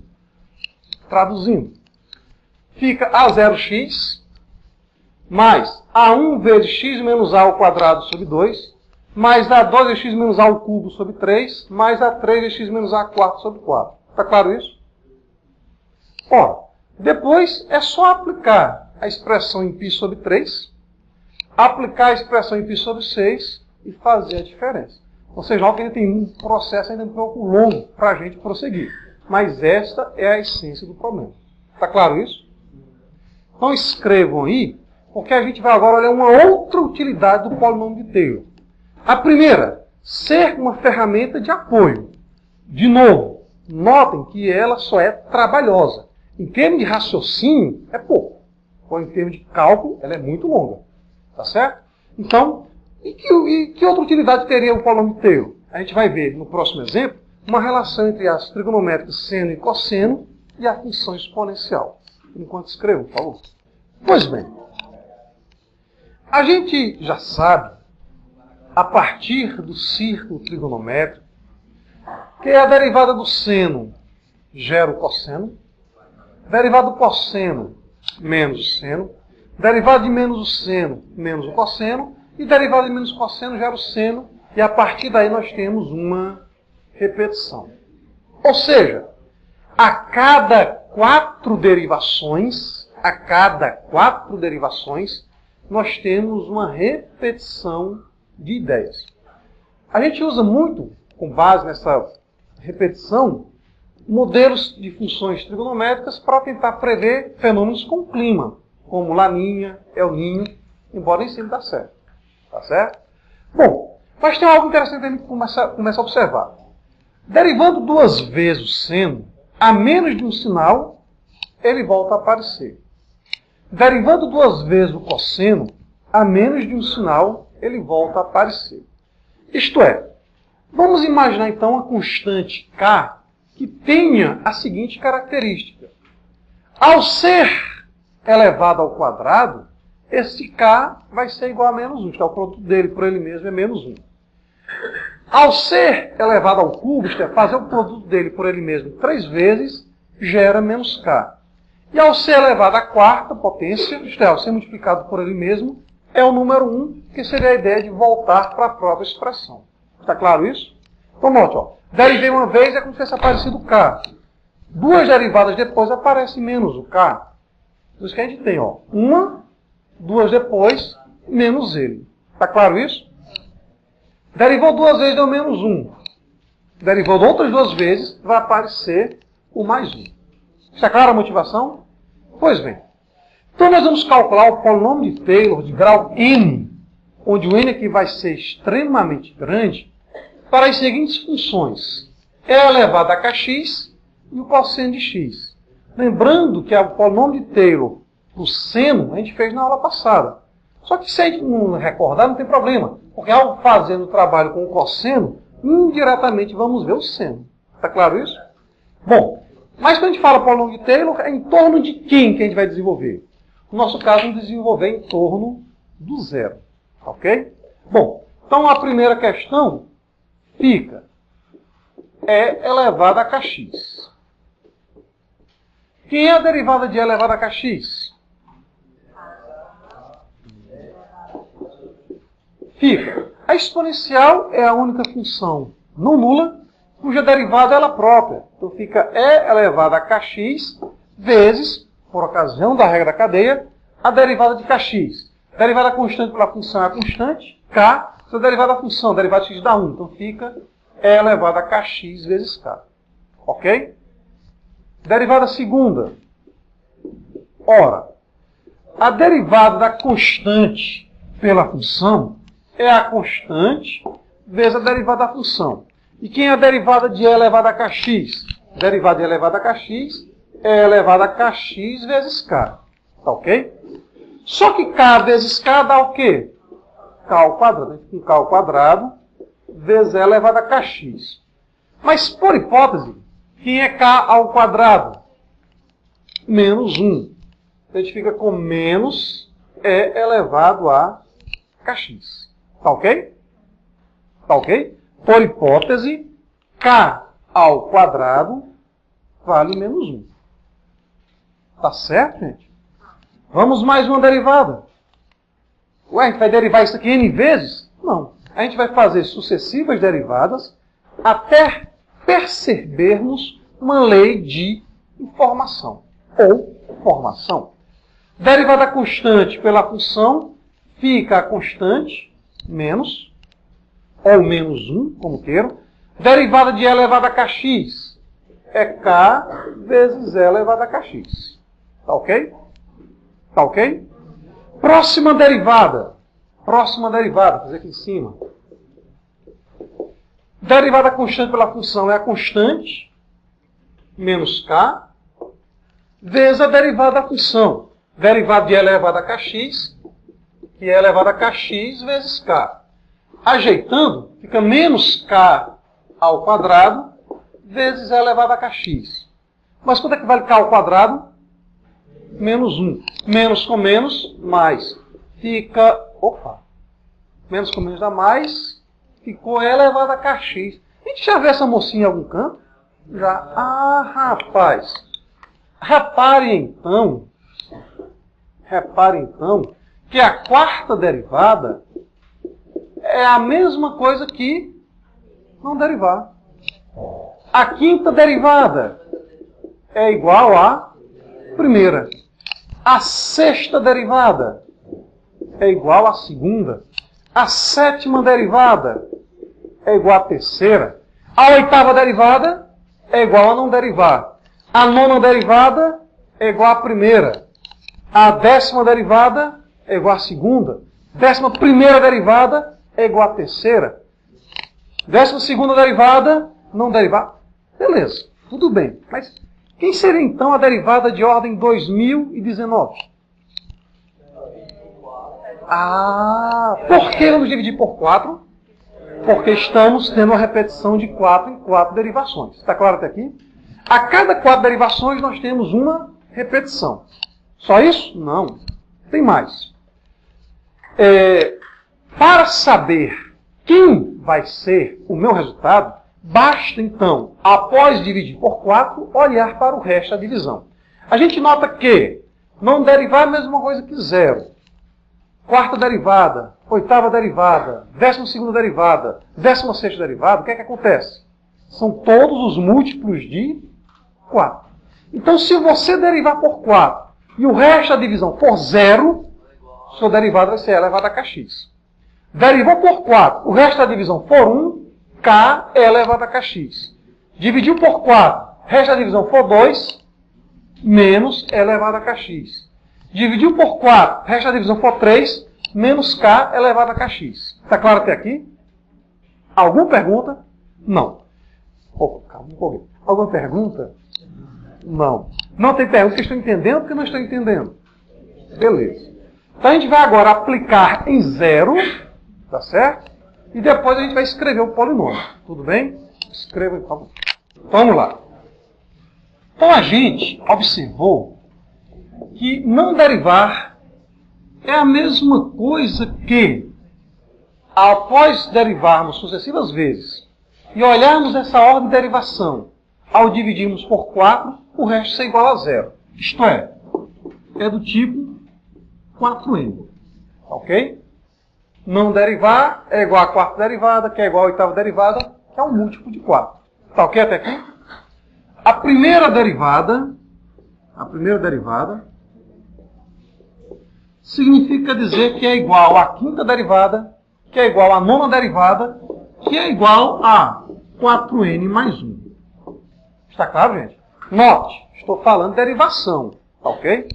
fica A0x mais A1 vezes x menos A ao quadrado sobre 2, mais A2 vezes x menos A ao cubo sobre 3, mais A3 vezes x menos A quarto sobre 4. Está claro isso? Ora, depois é só aplicar a expressão em π sobre 3, aplicar a expressão em π sobre 6 e fazer a diferença. Ou seja, que ainda tem um processo ainda um pouco longo para a gente prosseguir. Mas esta é a essência do problema. Está claro isso? Então escrevam aí, porque a gente vai agora olhar uma outra utilidade do polinômio de Taylor. A primeira, ser uma ferramenta de apoio. De novo, notem que ela só é trabalhosa. Em termos de raciocínio, é pouco. Ou em termos de cálculo, ela é muito longa. Tá certo? Então, e que outra utilidade teria o polinômio de Taylor? A gente vai ver no próximo exemplo uma relação entre as trigonométricas seno e cosseno e a função exponencial. Enquanto escrevo, por favor. Pois bem, a gente já sabe, a partir do círculo trigonométrico, que a derivada do seno gera o cosseno, derivada do cosseno menos o seno, derivada de menos o seno menos o cosseno, e derivada de menos o cosseno gera o seno, e a partir daí nós temos uma repetição. Ou seja, a cada 4 derivações, nós temos uma repetição de ideias. A gente usa muito, com base nessa repetição, modelos de funções trigonométricas para tentar prever fenômenos com clima, como Laninha, El Ninho, embora nem sempre dá certo. Tá certo? Bom, mas tem algo interessante que a gente começa a observar. Derivando 2 vezes o seno, a menos de um sinal, ele volta a aparecer. Derivando 2 vezes o cosseno, a menos de um sinal, ele volta a aparecer. Isto é, vamos imaginar então a constante K que tenha a seguinte característica. Ao ser elevado ao quadrado, esse K vai ser igual a menos 1. Isto é, o produto dele por ele mesmo é menos 1. Ao ser elevado ao cubo, isto é, fazer o produto dele por ele mesmo 3 vezes, gera menos K. E ao ser elevado à quarta potência, isto é, ao ser multiplicado por ele mesmo, é o número 1, que seria a ideia de voltar para a própria expressão. Está claro isso? Então, note, ó, derivei uma vez é como se fosse aparecido K. Duas derivadas depois aparece menos o K. Por isso que a gente tem, ó, uma, duas depois, menos ele. Está claro isso? Derivou duas vezes, deu menos 1. Derivou outras duas vezes, vai aparecer o mais 1. Está clara a motivação? Pois bem. Então nós vamos calcular o polinômio de Taylor de grau n, onde o n aqui vai ser extremamente grande, para as seguintes funções. E elevado a kx e o cosseno de x. Lembrando que o polinômio de Taylor do seno a gente fez na aula passada. Só que se a gente não recordar, não tem problema. Porque ao fazer o trabalho com o cosseno, indiretamente vamos ver o seno. Está claro isso? Bom, mas quando a gente fala polinômio de Taylor, é em torno de quem que a gente vai desenvolver? No nosso caso, vamos desenvolver em torno do zero. Ok? Bom, então a primeira questão fica E elevado a kx. Quem é a derivada de E elevado a kx? Fica. A exponencial é a única função não nula, cuja derivada é ela própria. Então fica E elevado a kx vezes, por ocasião da regra da cadeia, a derivada de kx. Derivada constante pela função é a constante, k. Se a derivada da função, a derivada de x dá 1. Então fica E elevado a kx vezes k. Ok? Derivada segunda. Ora, a derivada da constante pela função é a constante vezes a derivada da função. E quem é a derivada de E elevado a kx? Derivada de E elevado a kx é elevado a kx vezes k. Tá ok? Só que k vezes k dá o quê? K ao quadrado. Com k ao quadrado vezes E elevado a kx. Mas, por hipótese, quem é k ao quadrado? Menos 1. Então, a gente fica com menos E elevado a kx. Tá ok? Tá ok? Por hipótese, k ao quadrado vale menos 1. Tá certo, gente? Vamos mais uma derivada. Ué, a gente vai derivar isso aqui n vezes? Não. A gente vai fazer sucessivas derivadas até percebermos uma lei de informação ou formação. Derivada constante pela função fica a constante menos, ou menos 1, como queiram. Derivada de E elevado a kx é k vezes E elevado a kx. Tá ok? Tá ok? Próxima derivada. Próxima derivada, vou fazer aqui em cima. Derivada constante pela função é a constante menos k vezes a derivada da função. Derivada de E elevado a kx, que é elevado a kx vezes k. Ajeitando, fica menos k ao quadrado vezes E elevado a kx. Mas quanto é que vale k ao quadrado? Menos 1. Menos com menos, mais. Fica... Opa! Menos com menos dá mais. Ficou E elevado a kx. A gente já vê essa mocinha em algum canto? Já. Ah, rapaz! Repare então que a quarta derivada é a mesma coisa que não derivar. A quinta derivada é igual à primeira. A sexta derivada é igual à segunda. A sétima derivada é igual à terceira. A oitava derivada é igual a não derivar. A nona derivada é igual à primeira. A 10ª derivada é igual à segunda. 11ª derivada é igual à terceira. 12ª derivada, não derivar. Beleza, tudo bem. Mas quem seria então a derivada de ordem 2019? Ah, por que vamos dividir por 4? Porque estamos tendo uma repetição de 4 em 4 derivações. Está claro até aqui? A cada 4 derivações nós temos uma repetição. Só isso? Não. Tem mais. Para saber quem vai ser o meu resultado, Basta, então, após dividir por 4, olhar para o resto da divisão. A gente nota que não derivar é a mesma coisa que zero. Quarta derivada, oitava derivada, 12ª derivada, 16ª derivada, o que é que acontece? São todos os múltiplos de 4. Então, se você derivar por 4 e o resto da divisão for 0, sua derivada vai ser elevada a kx. Derivou por 4, o resto da divisão for 1, k é elevado a kx. Dividiu por 4, o resto da divisão for 2, menos é elevado a kx. Dividiu por 4, o resto da divisão for 3, menos k é elevado a kx. Está claro até aqui? Alguma pergunta? Não. Calma um pouquinho. Alguma pergunta? Não. Não tem pergunta que estão entendendo porque não estão entendendo. Beleza. Então a gente vai agora aplicar em zero, tá certo? E depois a gente vai escrever o polinômio. Tudo bem? Escreva, por favor. Vamos lá. Então a gente observou que não derivar é a mesma coisa que, após derivarmos sucessivas vezes e olharmos essa ordem de derivação, ao dividirmos por 4, o resto ser igual a zero. Isto é do tipo 4n. Ok? Não derivar é igual a quarta derivada, que é igual a oitava derivada, que é um múltiplo de 4. Tá ok até aqui? A primeira derivada significa dizer que é igual à quinta derivada, que é igual à nona derivada, que é igual a 4n mais 1. Está claro, gente? Note, estou falando de derivação, tá ok?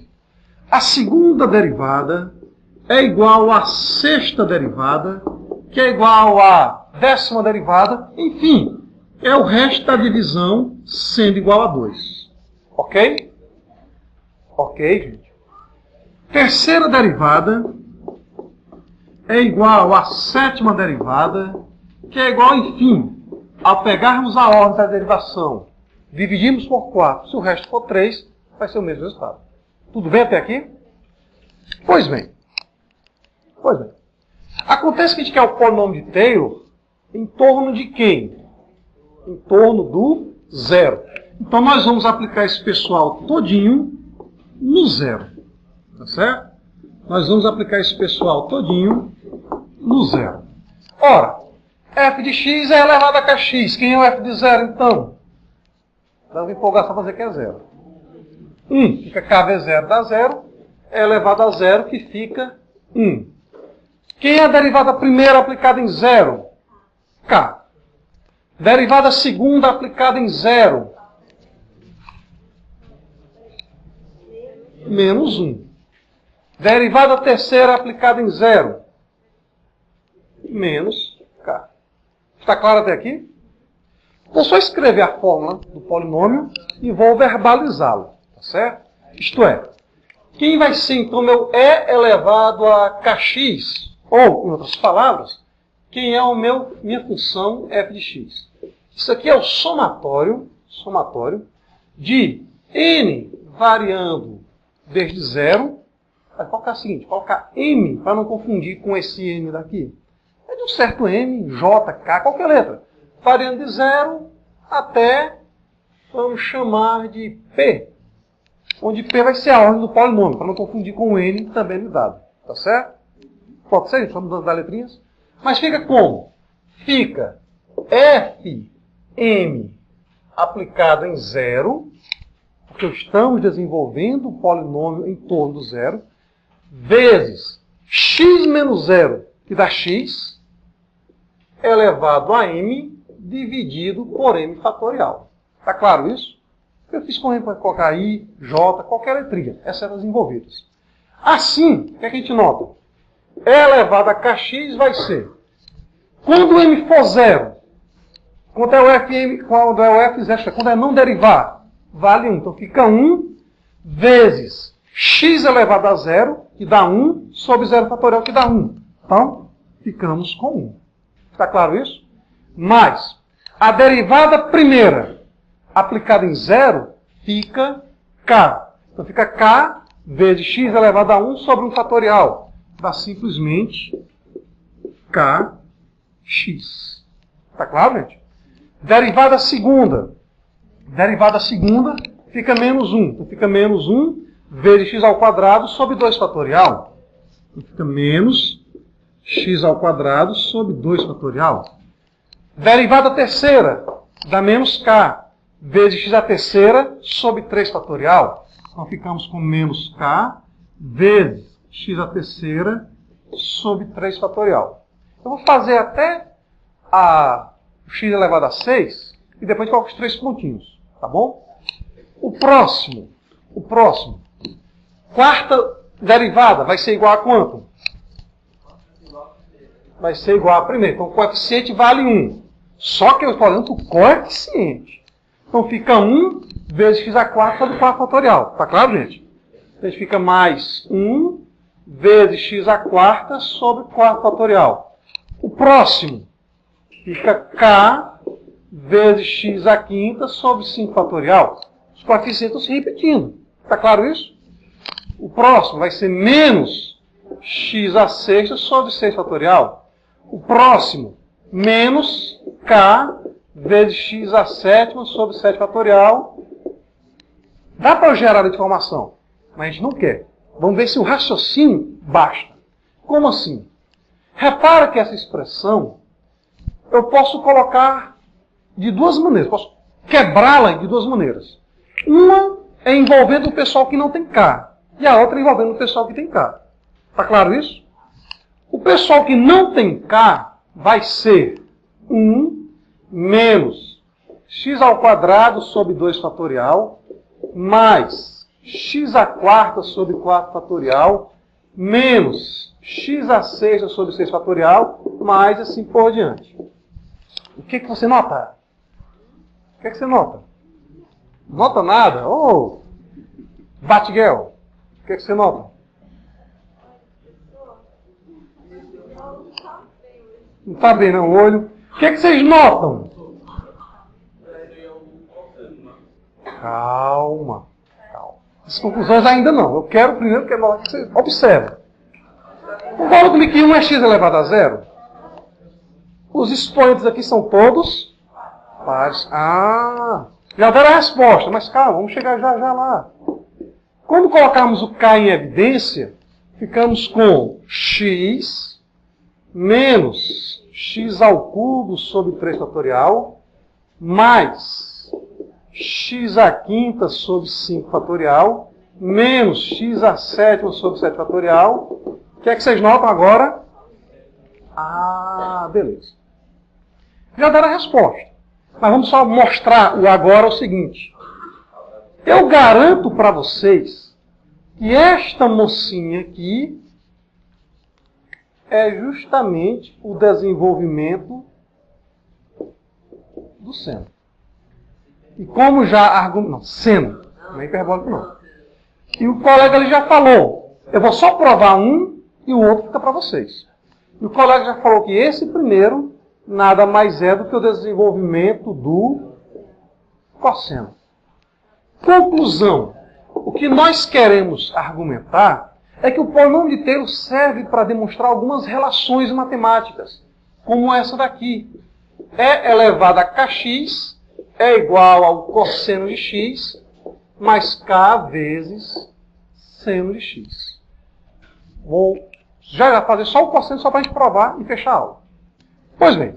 A segunda derivada é igual à sexta derivada, que é igual à 10ª derivada, enfim, é o resto da divisão sendo igual a 2. Ok? Ok, gente? Terceira derivada é igual à 7ª derivada, que é igual, enfim, ao pegarmos a ordem da derivação, dividimos por 4, se o resto for 3, vai ser o mesmo resultado. Tudo bem até aqui? Pois bem. Acontece que a gente quer o polinômio de Taylor em torno de quem? Em torno do zero. Então nós vamos aplicar esse pessoal todinho no zero. Tá certo? Nós vamos aplicar esse pessoal todinho no zero. Ora, f de x é elevado a kx. Quem é o f de zero, então? Dá uma empolgação para fazer que é zero. 1 fica k vezes 0 dá 0. É elevado a 0 que fica 1. Quem é a derivada primeira aplicada em 0? K. Derivada segunda aplicada em 0? Menos 1. Derivada terceira aplicada em 0? Menos K. Está claro até aqui? Vou só escrever a fórmula do polinômio e vou verbalizá-lo. Tá certo? Isto é, quem vai ser então meu E elevado a kx? Ou, em outras palavras, quem é minha função f de x? Isso aqui é o somatório de n variando desde 0. Vai colocar o seguinte, colocar m para não confundir com esse n daqui. É de um certo m, j, k, qualquer letra. Variando de 0 até, vamos chamar de p. Onde p vai ser a ordem do polinômio, para não confundir com o n também lhe dado. Tá certo? Pode ser, só mudando das letrinhas. Mas fica como? Fica fm aplicado em 0, porque estamos desenvolvendo o polinômio em torno do zero, vezes x menos 0, que dá x, elevado a m, dividido por m fatorial. Está claro isso? Eu fiz com m para colocar i, j, qualquer letrinha. Essas eram as envolvidas. Assim, o que é que a gente nota? E elevado a kx vai ser, quando o m for 0, quando é o f0, quando é não derivar, vale 1. Então fica 1 vezes x elevado a 0, que dá 1, sobre 0 fatorial, que dá 1. Então, ficamos com 1. Está claro isso? Mas, a derivada primeira, aplicada em 0, fica k. Então fica k vezes x elevado a 1 sobre 1 fatorial. Dá simplesmente kx. Está claro, gente? Derivada segunda. Derivada segunda fica menos 1. Então fica menos 1 vezes x ao quadrado sobre 2 fatorial. Então fica menos x ao quadrado sobre 2 fatorial. Derivada terceira dá menos k vezes x à terceira sobre 3 fatorial. Então ficamos com menos k vezes x à terceira sobre 3 fatorial. Eu vou fazer até o x elevado a 6 e depois coloco os 3 pontinhos. Tá bom? O próximo. Quarta derivada vai ser igual a quanto? Vai ser igual a primeira. Então o coeficiente vale 1. Só que eu estou olhando o coeficiente. Então fica 1 vezes x a quarta sobre 4 fatorial. Tá claro, gente? Então fica mais 1 vezes x a quarta sobre 4 fatorial. O próximo fica k vezes x a quinta sobre 5 fatorial. Os coeficientes estão se repetindo. Está claro isso? O próximo vai ser menos x a sexta sobre 6 fatorial. O próximo, menos k vezes x a sétima sobre 7 fatorial. Dá para gerar a informação, mas a gente não quer. Vamos ver se o raciocínio basta. Como assim? Repara que essa expressão eu posso colocar de duas maneiras. Posso quebrá-la de duas maneiras. Uma é envolvendo o pessoal que não tem K. E a outra é envolvendo o pessoal que tem K. Está claro isso? O pessoal que não tem K vai ser 1 menos x ao quadrado sobre 2 fatorial mais x à quarta sobre 4 fatorial menos x à sexta sobre 6 fatorial mais assim por diante. O que você nota? O que você nota? Nota nada? Ô, Batgirl, o que você nota? Não está bem, não, o olho. O que vocês notam? Calma. As conclusões ainda não. Eu quero primeiro que você observe. Concorda comigo que 1 é x elevado a 0? Os expoentes aqui são todos pares. Já deram a resposta, mas calma, vamos chegar já lá. Quando colocarmos o k em evidência, ficamos com x menos x ao cubo sobre 3 fatorial mais x à quinta sobre 5 fatorial menos x à sétima sobre 7 fatorial. O que é que vocês notam agora? Beleza. Já deram a resposta. Mas vamos só mostrar o seguinte. Eu garanto para vocês que esta mocinha aqui é justamente o desenvolvimento do seno. E como já argumentou... Não, seno. Não é hiperbólico, não. E o colega ali já falou. Eu vou só provar um e o outro fica para vocês. E o colega já falou que esse primeiro nada mais é do que o desenvolvimento do cosseno. Conclusão. O que nós queremos argumentar é que o polinômio de Taylor serve para demonstrar algumas relações matemáticas, como essa daqui. E elevado a kx é igual ao cosseno de x mais k vezes seno de x. Vou já fazer só o cosseno só para a gente provar e fechar a aula. Pois bem,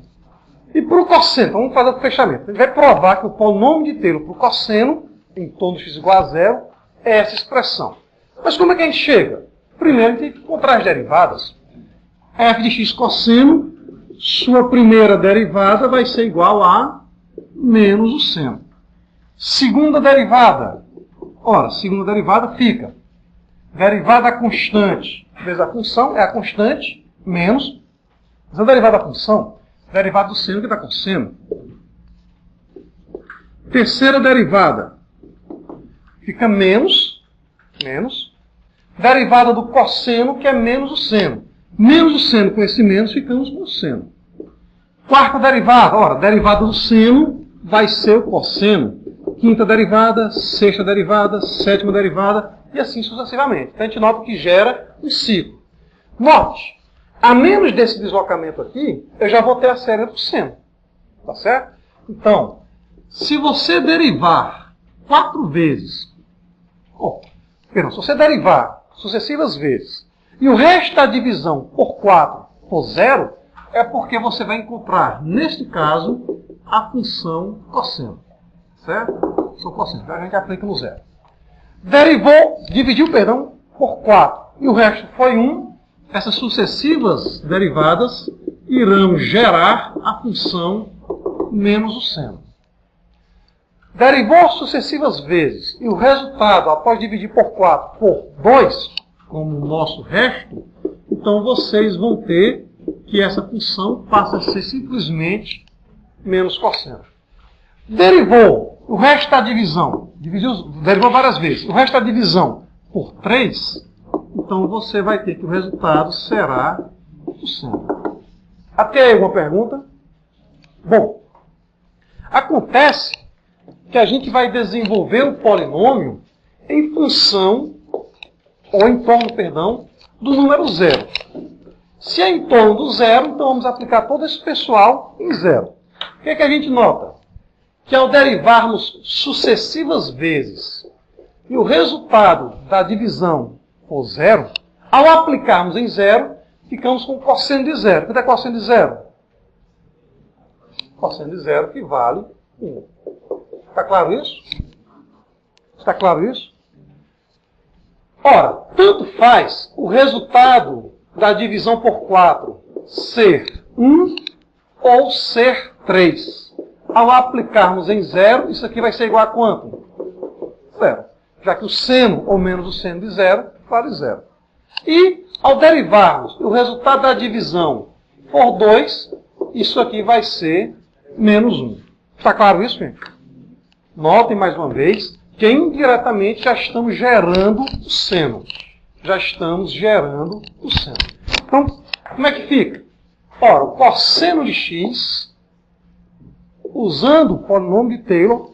e para o cosseno, vamos fazer o fechamento. A gente vai provar que o polinômio de Taylor para o cosseno, em torno de x igual a 0, é essa expressão. Mas como é que a gente chega? Primeiro, a gente tem que encontrar as derivadas. F de x cosseno, sua primeira derivada vai ser igual a menos o seno. Segunda derivada. Ora, segunda derivada fica derivada constante vezes a função, é a constante, menos. Mas a derivada da função, derivada do seno que dá cosseno. Terceira derivada fica menos. Derivada do cosseno, que é menos o seno. Menos o seno com esse menos, ficamos com o seno. Quarta derivada, ora, derivada do seno vai ser o cosseno. Quinta derivada, sexta derivada, sétima derivada, e assim sucessivamente. Então a gente nota que gera um ciclo. Note, a menos desse deslocamento aqui, eu já vou ter a série do seno. Tá certo? Então, se você derivar 4 vezes, se você derivar sucessivas vezes, e o resto da divisão por 4 for 0, é porque você vai encontrar, neste caso, a função cosseno. Certo? Função cosseno. A gente aplica no 0. Dividiu por 4, e o resto foi 1. Essas sucessivas derivadas irão gerar a função menos o seno. Derivou sucessivas vezes, e o resultado, após dividir por 4, for 2, como o nosso resto, então vocês vão ter que essa função passa a ser simplesmente menos cosseno. Derivou o resto da divisão, derivou várias vezes, o resto da divisão por 3, então você vai ter que o resultado será o seno. Até aí alguma pergunta? Bom, acontece que a gente vai desenvolver o polinômio em função, ou em torno, do número 0. Se é em torno do 0, então vamos aplicar todo esse pessoal em 0. O que é que a gente nota? Que ao derivarmos sucessivas vezes e o resultado da divisão for 0, ao aplicarmos em 0, ficamos com cosseno de 0. Quanto é cosseno de 0? Cosseno de 0 que vale 1. Está claro isso? Está claro isso? Ora, tanto faz o resultado da divisão por 4 ser 1 ou ser 3. Ao aplicarmos em 0, isso aqui vai ser igual a quanto? 0. Já que o seno ou menos o seno de 0 vale 0. E ao derivarmos o resultado da divisão por 2, isso aqui vai ser menos 1. Está claro isso, gente? Notem mais uma vez que indiretamente já estamos gerando o seno. Já estamos gerando o seno. Então, como é que fica? Ora, o cosseno de x, usando o polinômio de Taylor,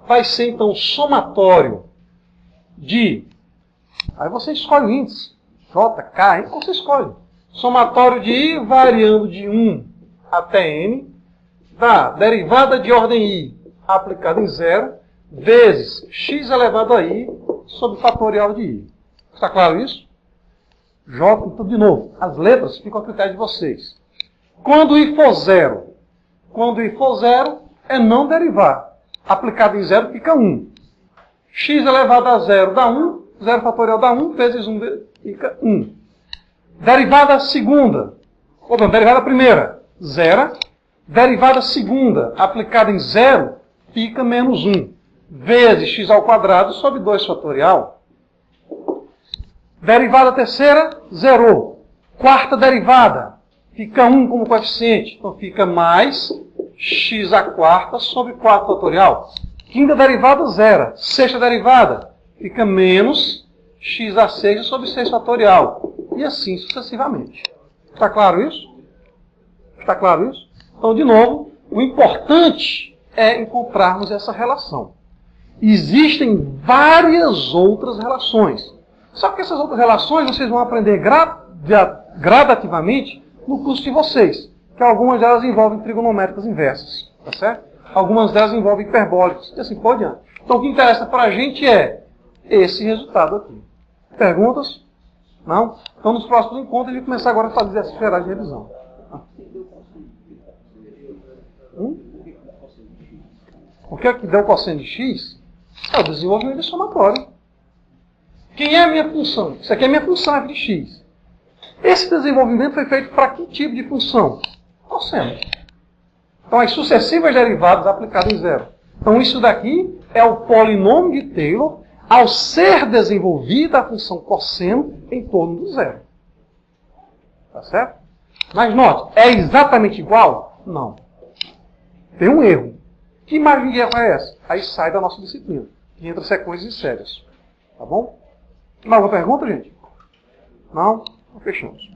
vai ser então somatório de... Aí você escolhe o índice. J, K, você escolhe. Somatório de i variando de 1 até n, da derivada de ordem i aplicada em 0, vezes x elevado a i sobre o fatorial de i. Está claro isso? J, então, de novo, as letras ficam a critério de vocês. Quando i for 0, é não derivar. Aplicado em 0 fica 1. X elevado a 0 dá 1, 0 fatorial dá 1, vezes 1 fica 1. Derivada segunda, derivada primeira, 0. Derivada segunda, aplicada em 0, fica menos 1. Vezes x ao quadrado sobre 2 fatorial. Derivada terceira, 0. Quarta derivada, fica 1 como coeficiente. Então fica mais x à quarta sobre 4 fatorial. Quinta derivada, 0. Sexta derivada, fica menos x à sexta sobre 6 fatorial. E assim sucessivamente. Está claro isso? Está claro isso? Então, de novo, o importante é encontrarmos essa relação. Existem várias outras relações. Só que essas outras relações vocês vão aprender gradativamente no curso de vocês. Que algumas delas envolvem trigonométricas inversas. Tá certo? Algumas delas envolvem hiperbólicas. E assim por diante. Então, o que interessa para a gente é esse resultado aqui. Perguntas? Não? Então, nos próximos encontros, a gente vai começar agora a fazer essa geral de revisão. O que é que deu cosseno de x? É o desenvolvimento somatório. Quem é a minha função? Isso aqui é a minha função, f de x. Esse desenvolvimento foi feito para que tipo de função? Cosseno. Então, as sucessivas derivadas aplicadas em 0. Então, isso daqui é o polinômio de Taylor ao ser desenvolvida a função cosseno em torno do 0. Tá certo? Mas note, é exatamente igual? Não. Tem um erro. Que imagem de erro é essa? Aí sai da nossa disciplina. E entra sequências e séries. Tá bom? Mais alguma pergunta, gente? Não? Então fechamos.